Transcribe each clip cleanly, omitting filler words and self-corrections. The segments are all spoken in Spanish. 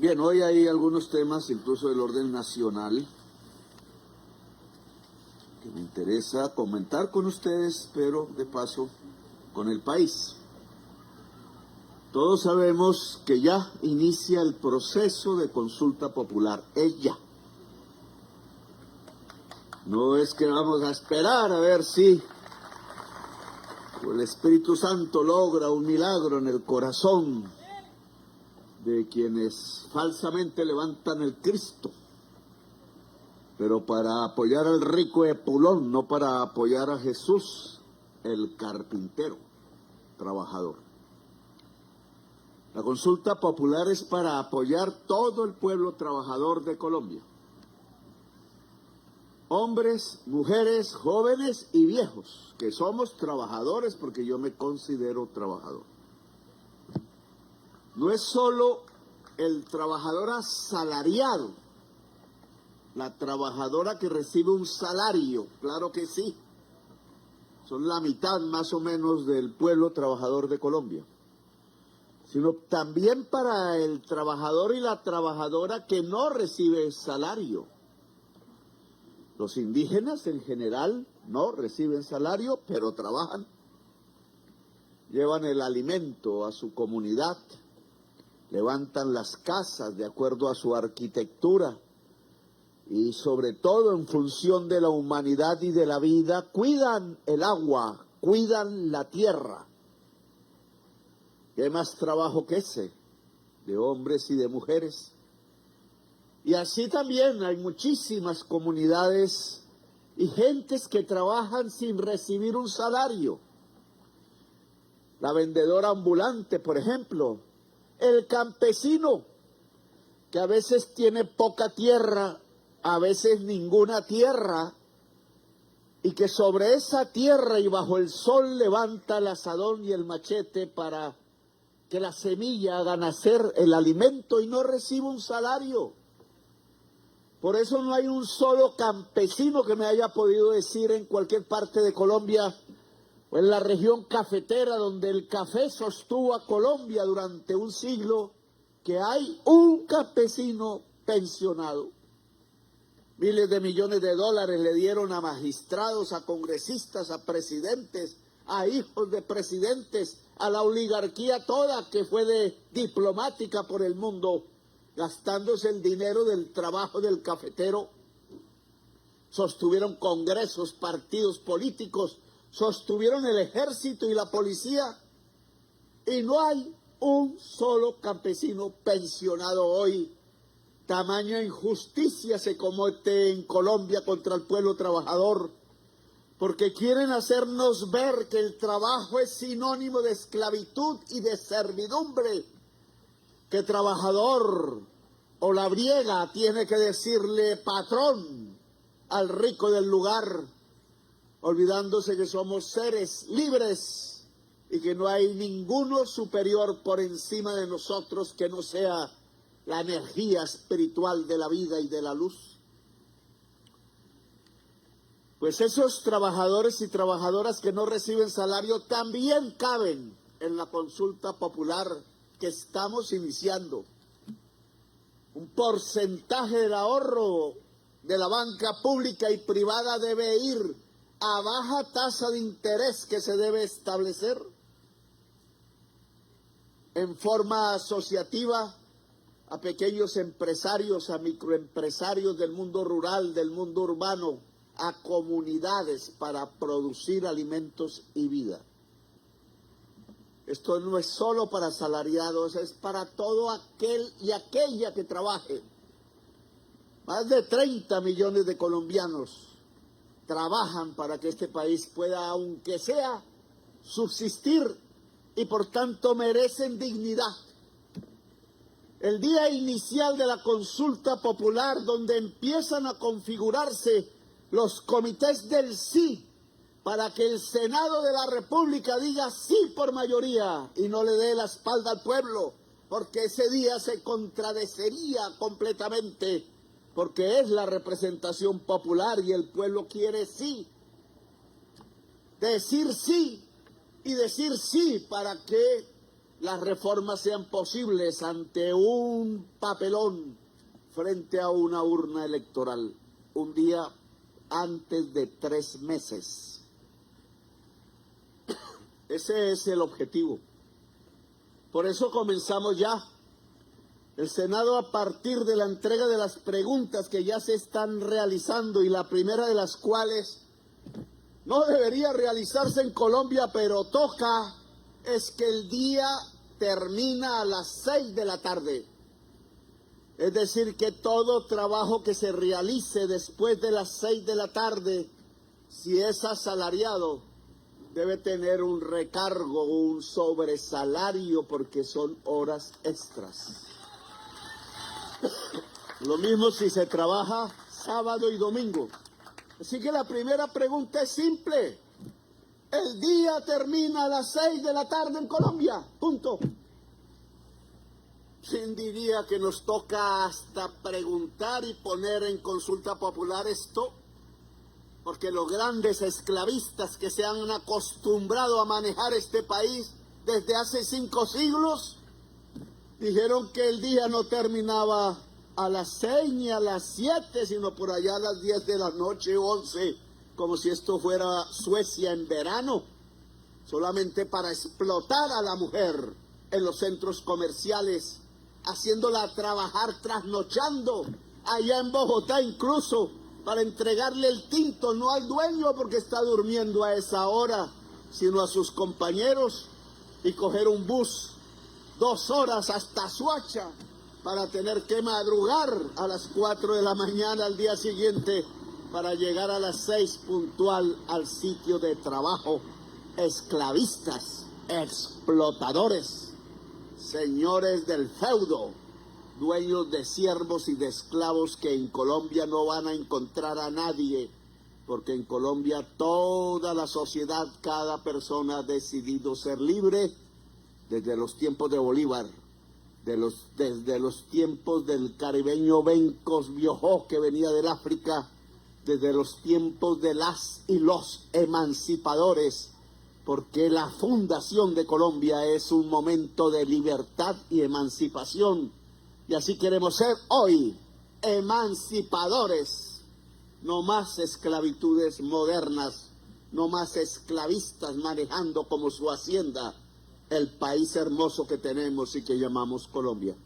Bien, hoy hay algunos temas, incluso del orden nacional, que me interesa comentar con ustedes, pero de paso con el país. Todos sabemos que ya inicia el proceso de consulta popular, es ya. No es que vamos a esperar a ver si el Espíritu Santo logra un milagro en el corazón de quienes falsamente levantan el Cristo, pero para apoyar al rico Epulón, no para apoyar a Jesús, el carpintero, trabajador. La consulta popular es para apoyar todo el pueblo trabajador de Colombia. Hombres, mujeres, jóvenes y viejos, que somos trabajadores porque yo me considero trabajador. No es solo el trabajador asalariado, la trabajadora que recibe un salario, claro que sí. Son la mitad más o menos del pueblo trabajador de Colombia. Sino también para el trabajador y la trabajadora que no recibe salario. Los indígenas en general no reciben salario, pero trabajan. Llevan el alimento a su comunidad, levantan las casas de acuerdo a su arquitectura y sobre todo en función de la humanidad y de la vida, cuidan el agua, cuidan la tierra. ¿Qué más trabajo que ese? De hombres y de mujeres. Y así también hay muchísimas comunidades y gentes que trabajan sin recibir un salario. La vendedora ambulante, por ejemplo, el campesino, que a veces tiene poca tierra, a veces ninguna tierra, y que sobre esa tierra y bajo el sol levanta el azadón y el machete para que la semilla haga nacer el alimento y no recibe un salario. Por eso no hay un solo campesino que me haya podido decir en cualquier parte de Colombia o en la región cafetera donde el café sostuvo a Colombia durante un siglo, que hay un campesino pensionado. Miles de millones de dólares le dieron a magistrados, a congresistas, a presidentes, a hijos de presidentes, a la oligarquía toda que fue de diplomática por el mundo, gastándose el dinero del trabajo del cafetero. Sostuvieron congresos, partidos políticos, sostuvieron el ejército y la policía, y no hay un solo campesino pensionado hoy. Tamaña injusticia se comete en Colombia contra el pueblo trabajador, porque quieren hacernos ver que el trabajo es sinónimo de esclavitud y de servidumbre, que trabajador o labriega tiene que decirle patrón al rico del lugar, olvidándose que somos seres libres y que no hay ninguno superior por encima de nosotros que no sea la energía espiritual de la vida y de la luz. Pues esos trabajadores y trabajadoras que no reciben salario también caben en la consulta popular que estamos iniciando. Un porcentaje del ahorro de la banca pública y privada debe ir a baja tasa de interés que se debe establecer en forma asociativa a pequeños empresarios, a microempresarios del mundo rural, del mundo urbano, a comunidades para producir alimentos y vida. Esto no es solo para asalariados, es para todo aquel y aquella que trabaje. Más de 30 millones de colombianos trabajan para que este país pueda, aunque sea, subsistir y por tanto merecen dignidad. El día inicial de la consulta popular, donde empiezan a configurarse los comités del sí, para que el Senado de la República diga sí por mayoría y no le dé la espalda al pueblo, porque ese día se contradeciría completamente, porque es la representación popular y el pueblo quiere sí. Decir sí y decir sí para que las reformas sean posibles ante un papelón frente a una urna electoral, un día antes de 3 meses. Ese es el objetivo. Por eso comenzamos ya. El Senado, a partir de la entrega de las preguntas que ya se están realizando, y la primera de las cuales no debería realizarse en Colombia, pero toca, es que el día termina a las 6 de la tarde. Es decir, que todo trabajo que se realice después de las 6 de la tarde, si es asalariado, debe tener un recargo, un sobresalario, porque son horas extras. Lo mismo si se trabaja sábado y domingo. Así que la primera pregunta es simple. El día termina a las 6 de la tarde en Colombia. Punto. ¿Quién diría que nos toca hasta preguntar y poner en consulta popular esto? Porque los grandes esclavistas que se han acostumbrado a manejar este país desde hace 5 siglos, dijeron que el día no terminaba a las 6 ni a las 7, sino por allá a las 10 de la noche, 11, como si esto fuera Suecia en verano, solamente para explotar a la mujer en los centros comerciales, haciéndola trabajar trasnochando, allá en Bogotá incluso, para entregarle el tinto, no al dueño porque está durmiendo a esa hora, sino a sus compañeros, y coger un bus 2 horas hasta Soacha para tener que madrugar a las 4 de la mañana al día siguiente para llegar a las 6 puntual al sitio de trabajo. Esclavistas, explotadores, señores del feudo, dueños de siervos y de esclavos que en Colombia no van a encontrar a nadie, porque en Colombia toda la sociedad, cada persona ha decidido ser libre desde los tiempos de Bolívar, desde los tiempos del caribeño Bencos Biojó, que venía del África, desde los tiempos de las y los emancipadores, porque la fundación de Colombia es un momento de libertad y emancipación. Y así queremos ser hoy, emancipadores, no más esclavitudes modernas, no más esclavistas manejando como su hacienda el país hermoso que tenemos y que llamamos Colombia.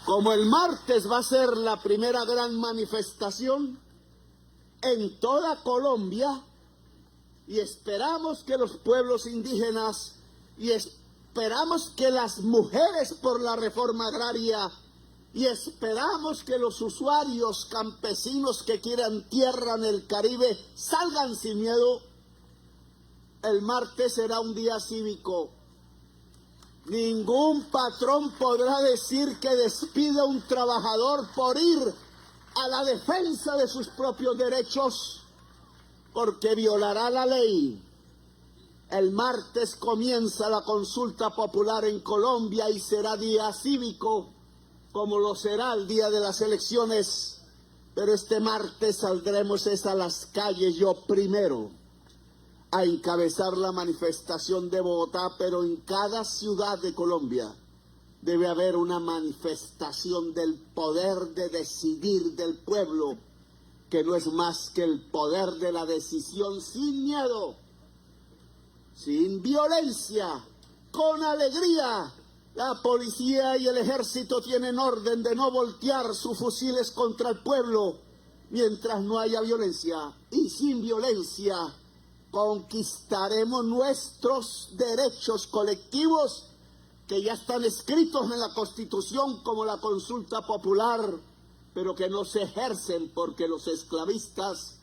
Como el martes va a ser la primera gran manifestación en toda Colombia, y esperamos que los pueblos indígenas y esperamos que las mujeres por la reforma agraria y esperamos que los usuarios campesinos que quieran tierra en el Caribe salgan sin miedo, el martes será un día cívico. Ningún patrón podrá decir que despide a un trabajador por ir a la defensa de sus propios derechos, porque violará la ley. El martes comienza la consulta popular en Colombia y será día cívico, como lo será el día de las elecciones. Pero este martes saldremos a las calles, yo primero, a encabezar la manifestación de Bogotá, pero en cada ciudad de Colombia debe haber una manifestación del poder de decidir del pueblo, que no es más que el poder de la decisión sin miedo, sin violencia, con alegría. La policía y el ejército tienen orden de no voltear sus fusiles contra el pueblo mientras no haya violencia, y sin violencia conquistaremos nuestros derechos colectivos que ya están escritos en la Constitución, como la consulta popular, pero que no se ejercen porque los esclavistas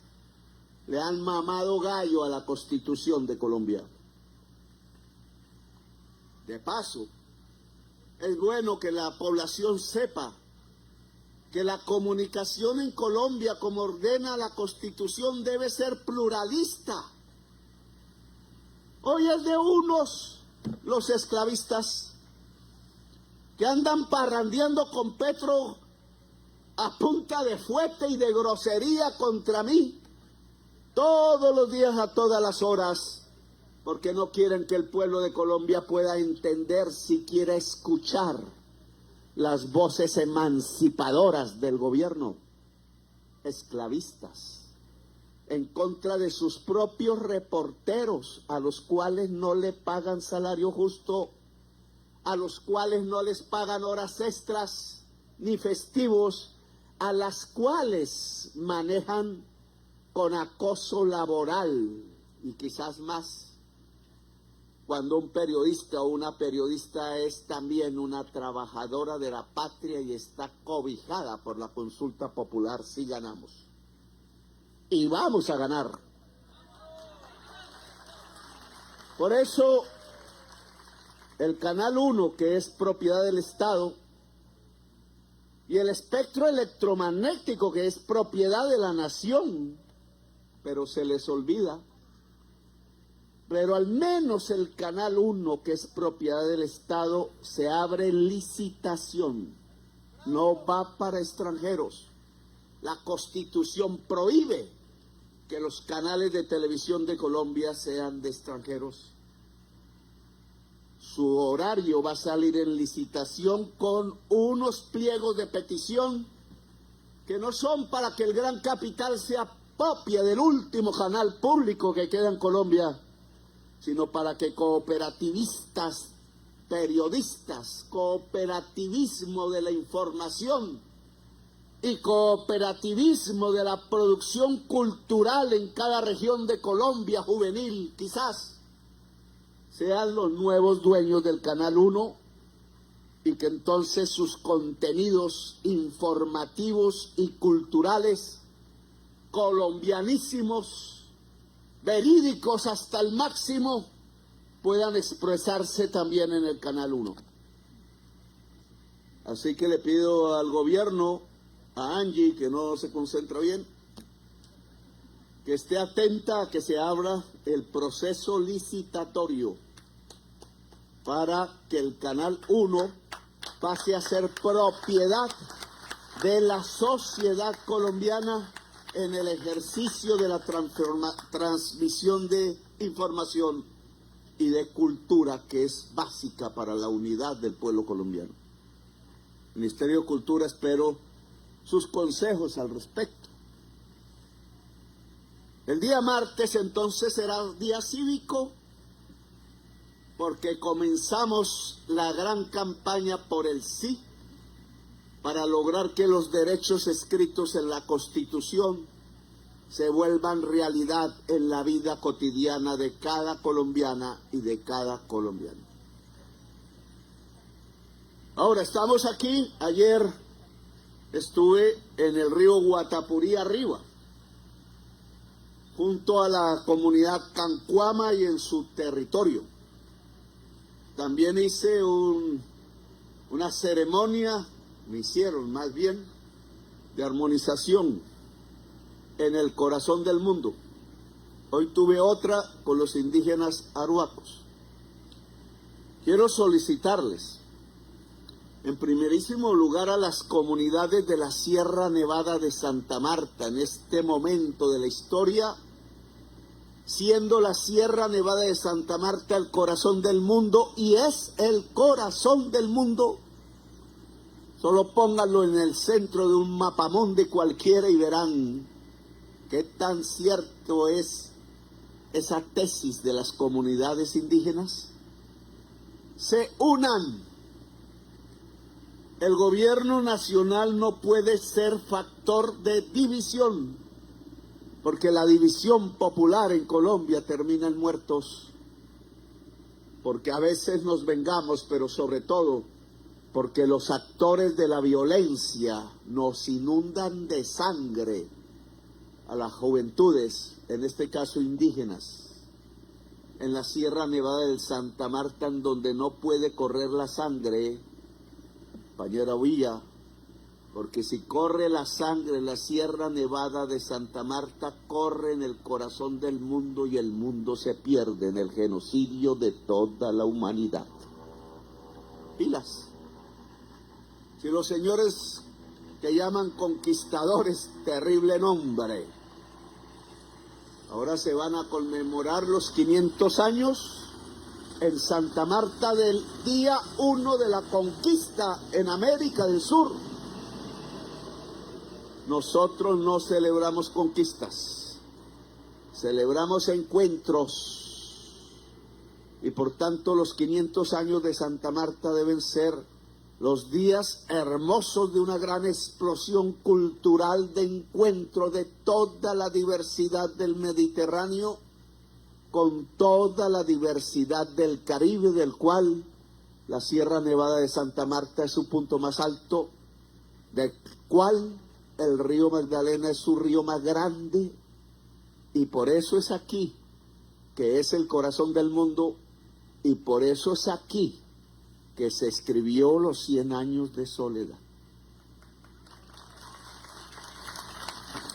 le han mamado gallo a la Constitución de Colombia. De paso, es bueno que la población sepa que la comunicación en Colombia, como ordena la Constitución, debe ser pluralista. Hoy es de unos los esclavistas que andan parrandeando con Petro a punta de fuete y de grosería contra mí, todos los días, a todas las horas, porque no quieren que el pueblo de Colombia pueda entender, siquiera escuchar las voces emancipadoras del gobierno, esclavistas, en contra de sus propios reporteros, a los cuales no le pagan salario justo, a los cuales no les pagan horas extras ni festivos, a las cuales manejan con acoso laboral y quizás más, cuando un periodista o una periodista es también una trabajadora de la patria y está cobijada por la consulta popular si ganamos. Y vamos a ganar. Por eso, el Canal 1, que es propiedad del Estado, y el espectro electromagnético, que es propiedad de la nación, pero se les olvida. Pero al menos el Canal 1, que es propiedad del Estado, se abre en licitación, no va para extranjeros. La Constitución prohíbe que los canales de televisión de Colombia sean de extranjeros. Su horario va a salir en licitación con unos pliegos de petición que no son para que el gran capital se apropie del último canal público que queda en Colombia, sino para que cooperativistas, periodistas, cooperativismo de la información y cooperativismo de la producción cultural en cada región de Colombia, juvenil quizás, sean los nuevos dueños del Canal 1 y que entonces sus contenidos informativos y culturales, colombianísimos, verídicos hasta el máximo, puedan expresarse también en el Canal 1. Así que le pido al gobierno, a Angie, que no se concentra bien, que esté atenta a que se abra el proceso licitatorio para que el Canal 1 pase a ser propiedad de la sociedad colombiana en el ejercicio de la transmisión de información y de cultura, que es básica para la unidad del pueblo colombiano. Ministerio de Cultura, espero sus consejos al respecto. El día martes entonces será día cívico, porque comenzamos la gran campaña por el sí, para lograr que los derechos escritos en la Constitución se vuelvan realidad en la vida cotidiana de cada colombiana y de cada colombiano. Ahora estamos aquí. Ayer estuve en el río Guatapurí arriba, junto a la comunidad Cancuama y en su territorio. También hice una ceremonia, me hicieron más bien, de armonización en el corazón del mundo. Hoy tuve otra con los indígenas arhuacos. Quiero solicitarles, en primerísimo lugar, a las comunidades de la Sierra Nevada de Santa Marta, en este momento de la historia, siendo la Sierra Nevada de Santa Marta el corazón del mundo, y es el corazón del mundo. Solo pónganlo en el centro de un mapamundi cualquiera y verán qué tan cierto es esa tesis de las comunidades indígenas. Se unan. El gobierno nacional no puede ser factor de división, porque la división popular en Colombia termina en muertos, porque a veces nos vengamos, pero sobre todo porque los actores de la violencia nos inundan de sangre a las juventudes, en este caso indígenas, en la Sierra Nevada de Santa Marta, en donde no puede correr la sangre, compañera Villa, porque si corre la sangre en la Sierra Nevada de Santa Marta, corre en el corazón del mundo y el mundo se pierde en el genocidio de toda la humanidad. Pilas. Si los señores que llaman conquistadores, terrible nombre, Ahora se van a conmemorar los 500 años en Santa Marta del día 1 de la conquista en América del Sur. Nosotros no celebramos conquistas, celebramos encuentros. Y por tanto los 500 años de Santa Marta deben ser los días hermosos de una gran explosión cultural de encuentro de toda la diversidad del Mediterráneo con toda la diversidad del Caribe, del cual la Sierra Nevada de Santa Marta es su punto más alto, del cual el río Magdalena es su río más grande, y por eso es aquí, que es el corazón del mundo, y por eso es aquí que se escribió los 100 años de soledad.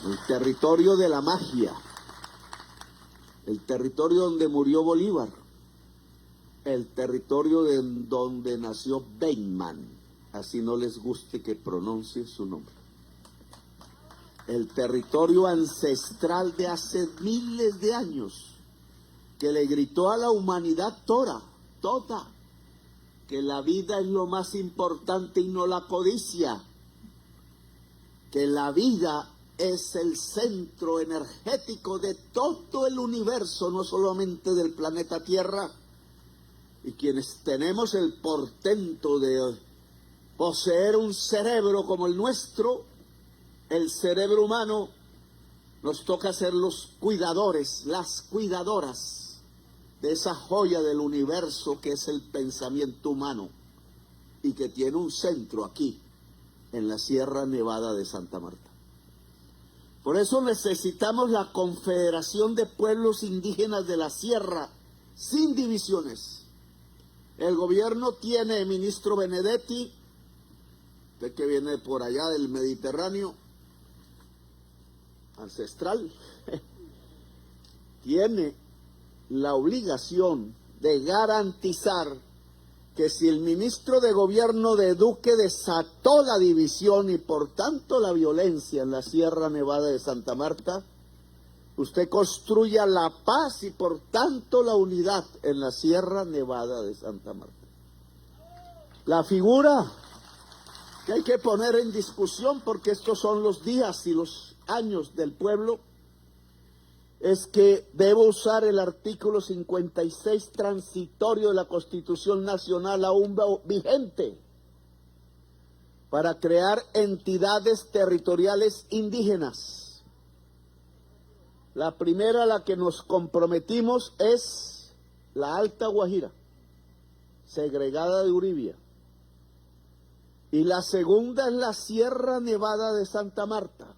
El territorio de la magia, el territorio donde murió Bolívar, el territorio donde nació Feynman, así no les guste que pronuncie su nombre. El territorio ancestral de hace miles de años, que le gritó a la humanidad toda, que la vida es lo más importante y no la codicia, que la vida es el centro energético de todo el universo, no solamente del planeta Tierra, y quienes tenemos el portento de poseer un cerebro como el nuestro, el cerebro humano, nos toca ser los cuidadores, las cuidadoras de esa joya del universo que es el pensamiento humano y que tiene un centro aquí, en la Sierra Nevada de Santa Marta. Por eso necesitamos la Confederación de Pueblos Indígenas de la Sierra, sin divisiones. El gobierno tiene ministro Benedetti, usted que viene por allá del Mediterráneo, ancestral, tiene la obligación de garantizar que si el ministro de gobierno de Duque desató la división y por tanto la violencia en la Sierra Nevada de Santa Marta, usted construya la paz y por tanto la unidad en la Sierra Nevada de Santa Marta. La figura que hay que poner en discusión, porque estos son los días y los años del pueblo, es que debo usar el artículo 56 transitorio de la Constitución Nacional aún vigente para crear entidades territoriales indígenas. La primera a la que nos comprometimos es la Alta Guajira, segregada de Uribia. Y la segunda es la Sierra Nevada de Santa Marta,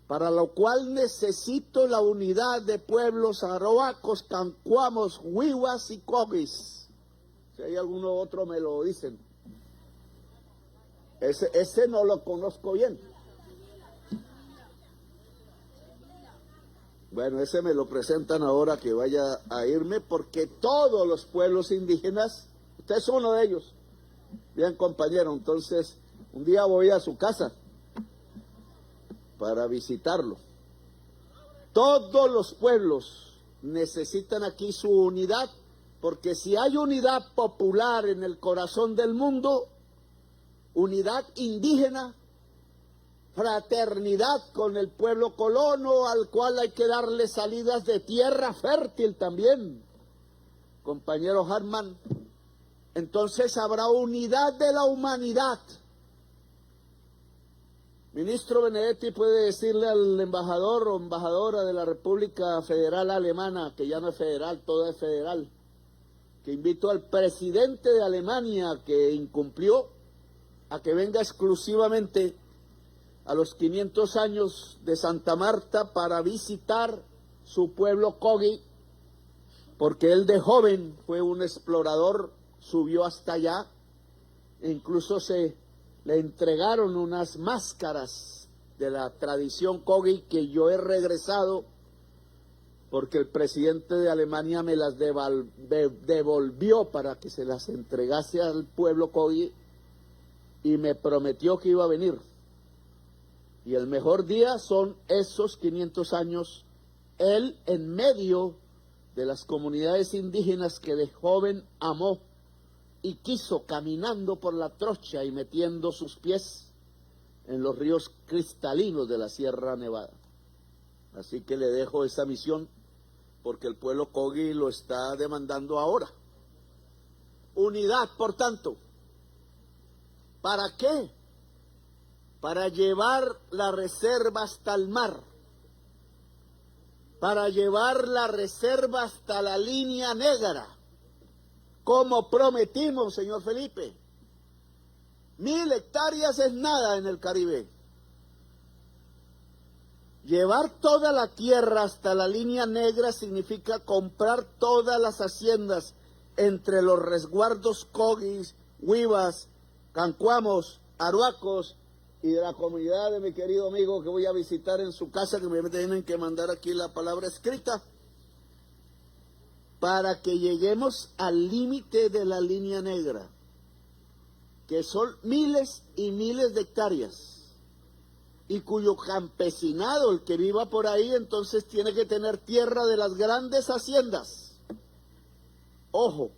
para lo cual necesito la unidad de pueblos arhuacos, cancuamos, huihuas y coguis. Si hay alguno otro me lo dicen. Ese no lo conozco bien. Bueno, ese me lo presentan ahora que vaya a irme, porque todos los pueblos indígenas, usted es uno de ellos. Bien, compañero, entonces un día voy a su casa para visitarlo. Todos los pueblos necesitan aquí su unidad, porque si hay unidad popular en el corazón del mundo, unidad indígena, fraternidad con el pueblo colono, al cual hay que darle salidas de tierra fértil también, compañero Hartman, entonces habrá unidad de la humanidad. Ministro Benedetti puede decirle al embajador o embajadora de la República Federal Alemana, que ya no es federal, todo es federal, que invito al presidente de Alemania, que incumplió, a que venga exclusivamente a los 500 años de Santa Marta para visitar su pueblo Kogi, porque él de joven fue un explorador, subió hasta allá, e incluso le entregaron unas máscaras de la tradición Kogi que yo he regresado porque el presidente de Alemania me las devolvió para que se las entregase al pueblo Kogi y me prometió que iba a venir. Y el mejor día son esos 500 años él en medio de las comunidades indígenas que de joven amó y quiso, caminando por la trocha y metiendo sus pies en los ríos cristalinos de la Sierra Nevada. Así que le dejo esa misión porque el pueblo Kogi lo está demandando ahora. Unidad, por tanto. ¿Para qué? Para llevar la reserva hasta el mar, para llevar la reserva hasta la línea negra, como prometimos, señor Felipe. 1000 hectáreas es nada en el Caribe. Llevar toda la tierra hasta la línea negra significa comprar todas las haciendas entre los resguardos Kogis, Huivas, Cancuamos, Aruacos y de la comunidad de mi querido amigo que voy a visitar en su casa, que me tienen que mandar aquí la palabra escrita, para que lleguemos al límite de la línea negra, que son miles y miles de hectáreas, y cuyo campesinado, el que viva por ahí, entonces tiene que tener tierra de las grandes haciendas. Ojo,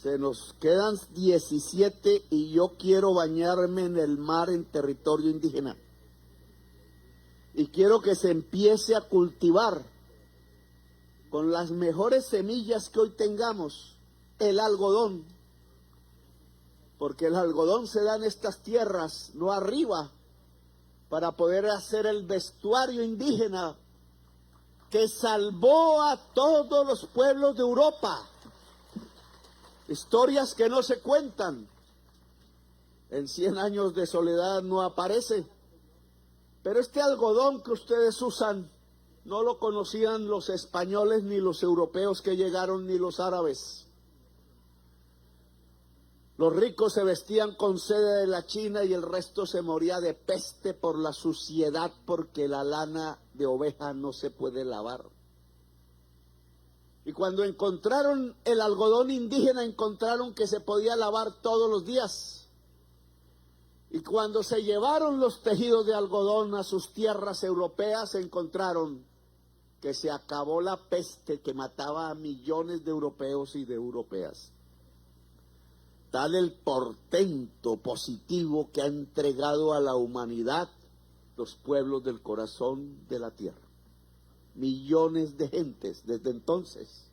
se nos quedan 17 y yo quiero bañarme en el mar en territorio indígena. Y quiero que se empiece a cultivar con las mejores semillas que hoy tengamos, el algodón. Porque el algodón se da en estas tierras, no arriba, para poder hacer el vestuario indígena que salvó a todos los pueblos de Europa. Historias que no se cuentan. En 100 años de soledad no aparece. Pero este algodón que ustedes usan no lo conocían los españoles, ni los europeos que llegaron, ni los árabes. Los ricos se vestían con seda de la China y el resto se moría de peste por la suciedad, porque la lana de oveja no se puede lavar. Y cuando encontraron el algodón indígena, encontraron que se podía lavar todos los días. Y cuando se llevaron los tejidos de algodón a sus tierras europeas, encontraron que se acabó la peste que mataba a millones de europeos y de europeas. Tal el portento positivo que ha entregado a la humanidad los pueblos del corazón de la tierra. Millones de gentes desde entonces,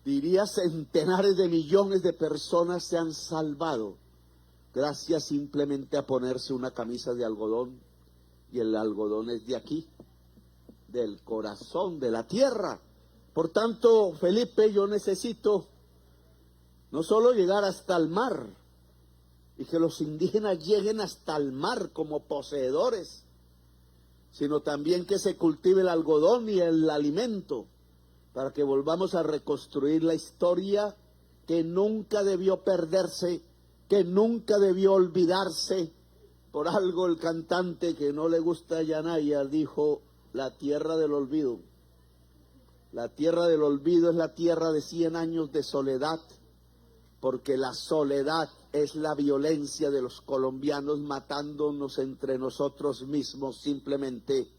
diría centenares de millones de personas se han salvado gracias simplemente a ponerse una camisa de algodón, y el algodón es de aquí, del corazón de la tierra. Por tanto, Felipe, yo necesito no solo llegar hasta el mar y que los indígenas lleguen hasta el mar como poseedores, sino también que se cultive el algodón y el alimento, para que volvamos a reconstruir la historia que nunca debió perderse, que nunca debió olvidarse. Por algo el cantante que no le gusta a Yanaya dijo: la tierra del olvido. La tierra del olvido es la tierra de 100 años de soledad, porque la soledad es la violencia de los colombianos matándonos entre nosotros mismos simplemente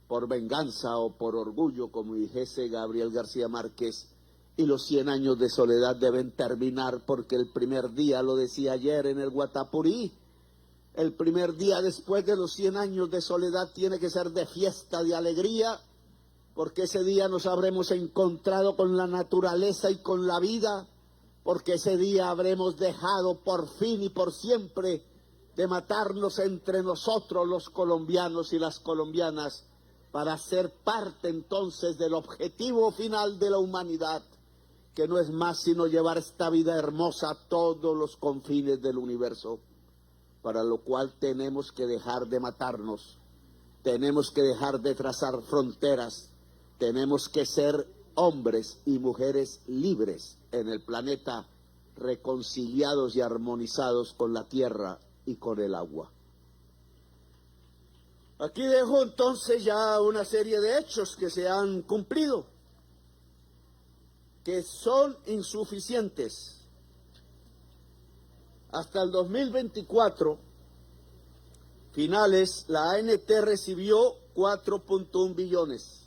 por venganza o por orgullo, como dijese Gabriel García Márquez. Y los 100 años de soledad deben terminar, porque el primer día, lo decía ayer en el Guatapurí, el primer día después de los 100 años de soledad tiene que ser de fiesta, de alegría, porque ese día nos habremos encontrado con la naturaleza y con la vida, porque ese día habremos dejado por fin y por siempre de matarnos entre nosotros los colombianos y las colombianas, para ser parte entonces del objetivo final de la humanidad, que no es más sino llevar esta vida hermosa a todos los confines del universo, para lo cual tenemos que dejar de matarnos, tenemos que dejar de trazar fronteras, tenemos que ser hombres y mujeres libres en el planeta, reconciliados y armonizados con la tierra y con el agua. Aquí dejo entonces ya una serie de hechos que se han cumplido, que son insuficientes. Hasta el 2024, finales, la ANT recibió 4.1 billones.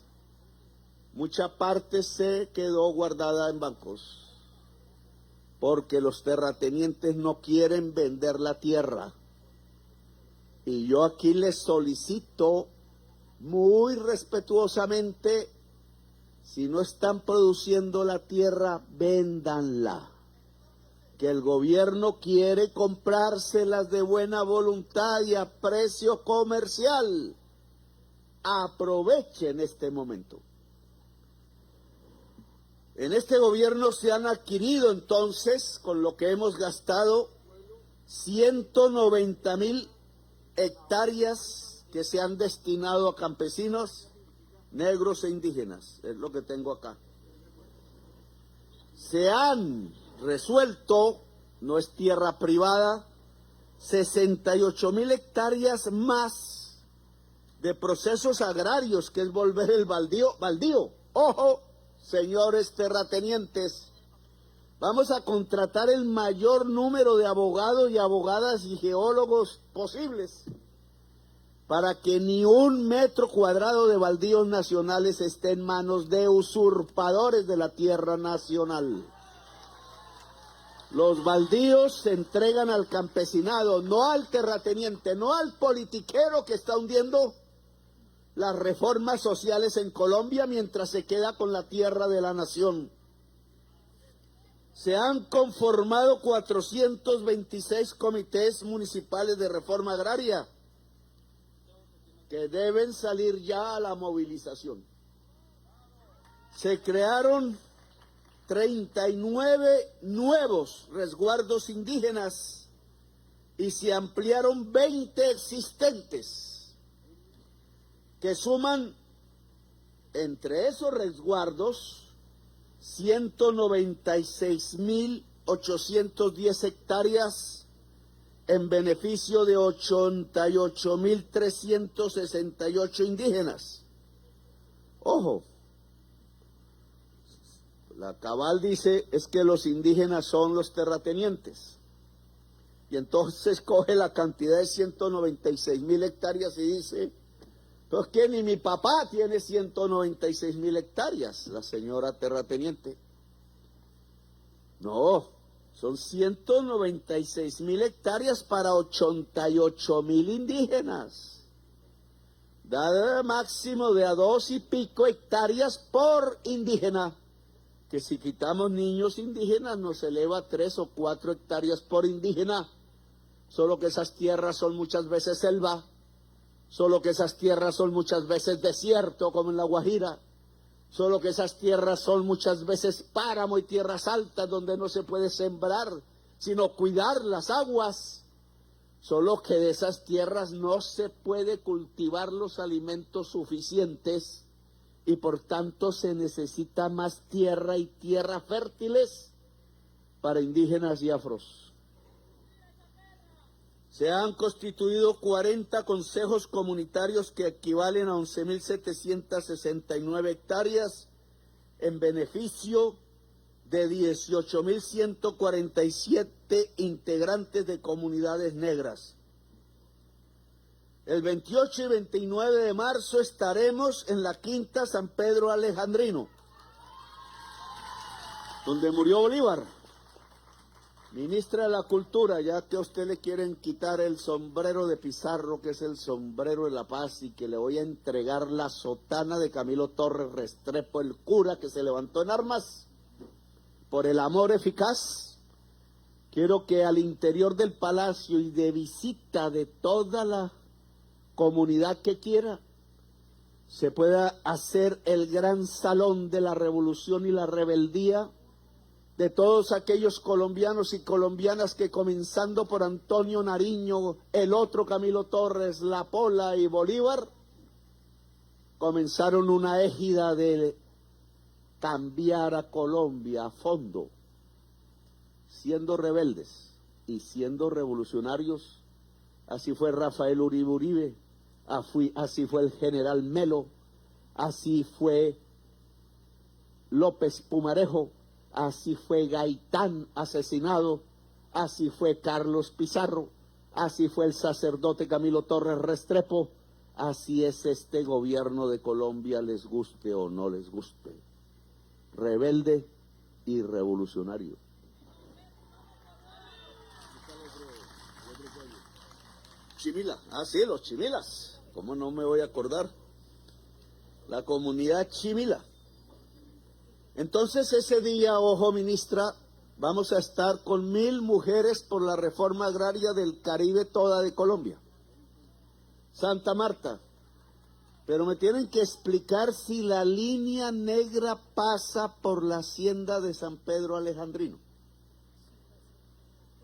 mucha parte se quedó guardada en bancos, porque los terratenientes no quieren vender la tierra. Y yo aquí les solicito muy respetuosamente, si no están produciendo la tierra, véndanla. Que el gobierno quiere comprárselas de buena voluntad y a precio comercial. Aprovechen este momento. En este gobierno se han adquirido entonces, con lo que hemos gastado, 190.000 hectáreas que se han destinado a campesinos, negros e indígenas. Es lo que tengo acá. Se han resuelto, no es tierra privada, 68.000 hectáreas más de procesos agrarios, que es volver el baldío. Ojo, señores terratenientes, vamos a contratar el mayor número de abogados y abogadas y geólogos posibles para que ni un metro cuadrado de baldíos nacionales esté en manos de usurpadores de la tierra nacional. Los baldíos se entregan al campesinado, no al terrateniente, no al politiquero que está hundiendo las reformas sociales en Colombia mientras se queda con la tierra de la nación. Se han conformado 426 comités municipales de reforma agraria que deben salir ya a la movilización. Se crearon 39 nuevos resguardos indígenas y se ampliaron 20 existentes, que suman entre esos resguardos 196.810 hectáreas en beneficio de 88.368 indígenas. Ojo, la cabal dice es que los indígenas son los terratenientes. Y entonces coge la cantidad de 196.000 hectáreas y dice, pues que ni mi papá tiene 196.000 hectáreas, la señora terrateniente. No, son 196.000 hectáreas para 88.000 indígenas. Da máximo de a 2 y pico hectáreas por indígena, que si quitamos niños indígenas nos eleva a 3 o 4 hectáreas por indígena, solo que esas tierras son muchas veces selva, solo que esas tierras son muchas veces desierto, como en La Guajira, solo que esas tierras son muchas veces páramo y tierras altas donde no se puede sembrar, sino cuidar las aguas, solo que de esas tierras no se puede cultivar los alimentos suficientes y por tanto se necesita más tierra y tierra fértiles para indígenas y afros. Se han constituido 40 consejos comunitarios que equivalen a 11.769 hectáreas en beneficio de 18.147 integrantes de comunidades negras. El 28 y 29 de marzo estaremos en la Quinta San Pedro Alejandrino, donde murió Bolívar. Ministra de la Cultura, ya que a usted le quieren quitar el sombrero de Pizarro, que es el sombrero de la paz, y que le voy a entregar la sotana de Camilo Torres Restrepo, el cura que se levantó en armas por el amor eficaz, quiero que al interior del palacio y de visita de toda la comunidad que quiera, se pueda hacer el gran salón de la revolución y la rebeldía de todos aquellos colombianos y colombianas que, comenzando por Antonio Nariño, el otro Camilo Torres, La Pola y Bolívar, comenzaron una égida de cambiar a Colombia a fondo, siendo rebeldes y siendo revolucionarios. Así fue Rafael Uribe Uribe, así fue el general Melo, así fue López Pumarejo, así fue Gaitán asesinado, así fue Carlos Pizarro, así fue el sacerdote Camilo Torres Restrepo, Así es este gobierno de Colombia, les guste o no les guste. Rebelde y revolucionario. Chimila, sí, los chimilas, ¿cómo no me voy a acordar? La comunidad chimila. Entonces ese día, ojo ministra, vamos a estar con 1000 mujeres por la reforma agraria del Caribe toda de Colombia. Santa Marta, pero me tienen que explicar si la línea negra pasa por la hacienda de San Pedro Alejandrino.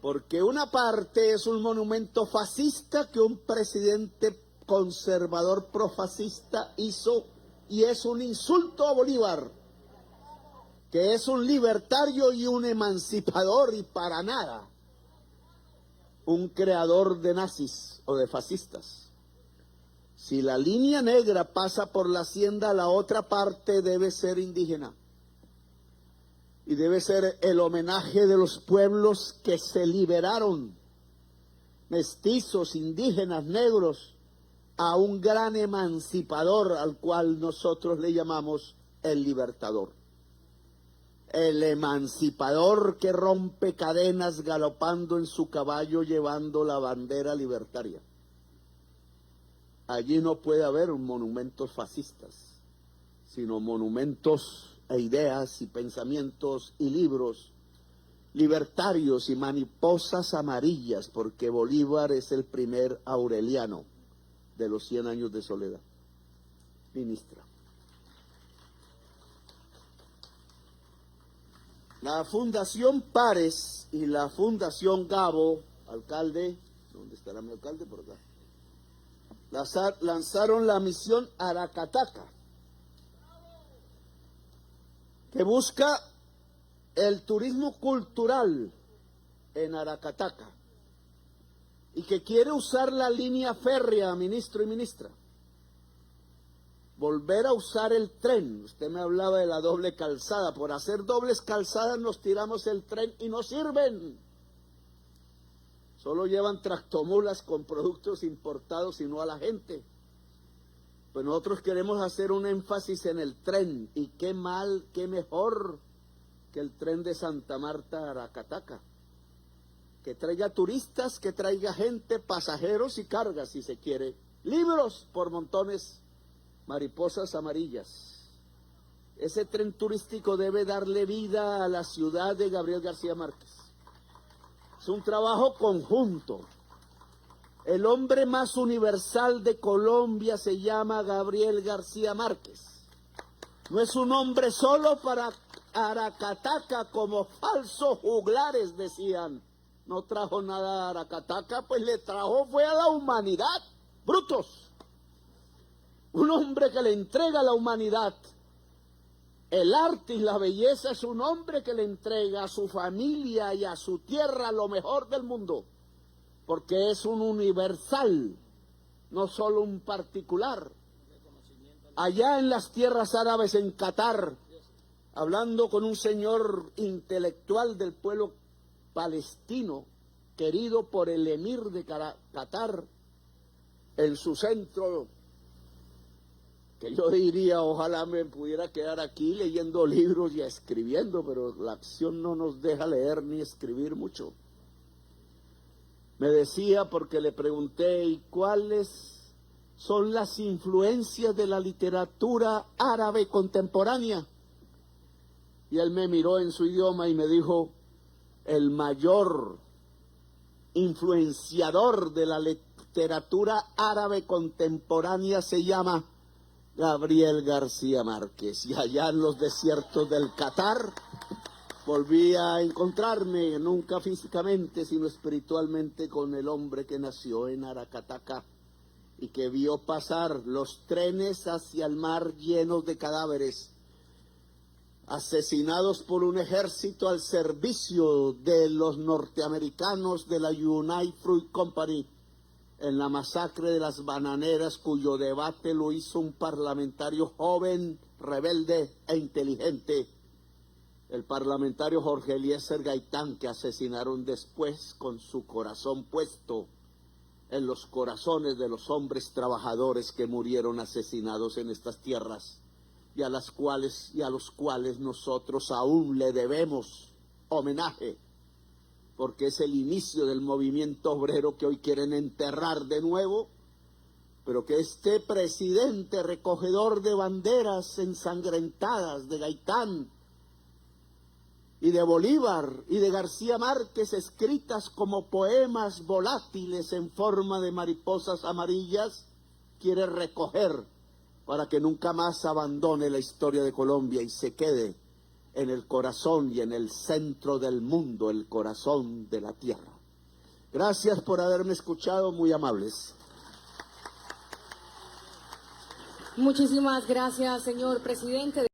Porque una parte es un monumento fascista que un presidente conservador profascista hizo y es un insulto a Bolívar, que es un libertario y un emancipador y para nada un creador de nazis o de fascistas. Si la línea negra pasa por la hacienda, la otra parte debe ser indígena. Y debe ser el homenaje de los pueblos que se liberaron, mestizos, indígenas, negros, a un gran emancipador al cual nosotros le llamamos el libertador. El emancipador que rompe cadenas galopando en su caballo llevando la bandera libertaria. Allí no puede haber monumentos fascistas, sino monumentos e ideas y pensamientos y libros libertarios y mariposas amarillas, porque Bolívar es el primer aureliano de los 100 años de soledad. Ministra. La Fundación Pares y la Fundación Gabo, alcalde, ¿dónde estará mi alcalde? Por acá. Lanzaron la misión Aracataca, que busca el turismo cultural en Aracataca y que quiere usar la línea férrea, ministro y ministra. Volver a usar el tren. Usted me hablaba de la doble calzada. Por hacer dobles calzadas nos tiramos el tren y no sirven. Solo llevan tractomulas con productos importados y no a la gente. Pues nosotros queremos hacer un énfasis en el tren. Y qué mal, qué mejor que el tren de Santa Marta a Aracataca. Que traiga turistas, que traiga gente, pasajeros y cargas si se quiere. Libros por montones, mariposas amarillas. Ese tren turístico debe darle vida a la ciudad de Gabriel García Márquez. Es un trabajo conjunto. El hombre más universal de Colombia se llama Gabriel García Márquez. No es un hombre solo para Aracataca, como falsos juglares decían. No trajo nada a Aracataca, pues le trajo fue a la humanidad. Brutos. Un hombre que le entrega a la humanidad el arte y la belleza, es un hombre que le entrega a su familia y a su tierra lo mejor del mundo, porque es un universal, no solo un particular. Allá en las tierras árabes, en Qatar, hablando con un señor intelectual del pueblo palestino, querido por el emir de Qatar, en su centro, que yo diría, ojalá me pudiera quedar aquí leyendo libros y escribiendo, pero la acción no nos deja leer ni escribir mucho. Me decía, porque le pregunté, ¿y cuáles son las influencias de la literatura árabe contemporánea? Y él me miró en su idioma y me dijo, el mayor influenciador de la literatura árabe contemporánea se llama Gabriel García Márquez. Y allá en los desiertos del Qatar volví a encontrarme, nunca físicamente, sino espiritualmente, con el hombre que nació en Aracataca y que vio pasar los trenes hacia el mar llenos de cadáveres, asesinados por un ejército al servicio de los norteamericanos de la United Fruit Company, en la masacre de las bananeras, cuyo debate lo hizo un parlamentario joven, rebelde e inteligente, el parlamentario Jorge Eliezer Gaitán, que asesinaron después con su corazón puesto en los corazones de los hombres trabajadores que murieron asesinados en estas tierras y a los cuales nosotros aún le debemos homenaje, porque es el inicio del movimiento obrero que hoy quieren enterrar de nuevo, pero que este presidente recogedor de banderas ensangrentadas de Gaitán y de Bolívar y de García Márquez, escritas como poemas volátiles en forma de mariposas amarillas, quiere recoger para que nunca más abandone la historia de Colombia y se quede en el corazón y en el centro del mundo, el corazón de la tierra. Gracias por haberme escuchado, muy amables. Muchísimas gracias, señor presidente.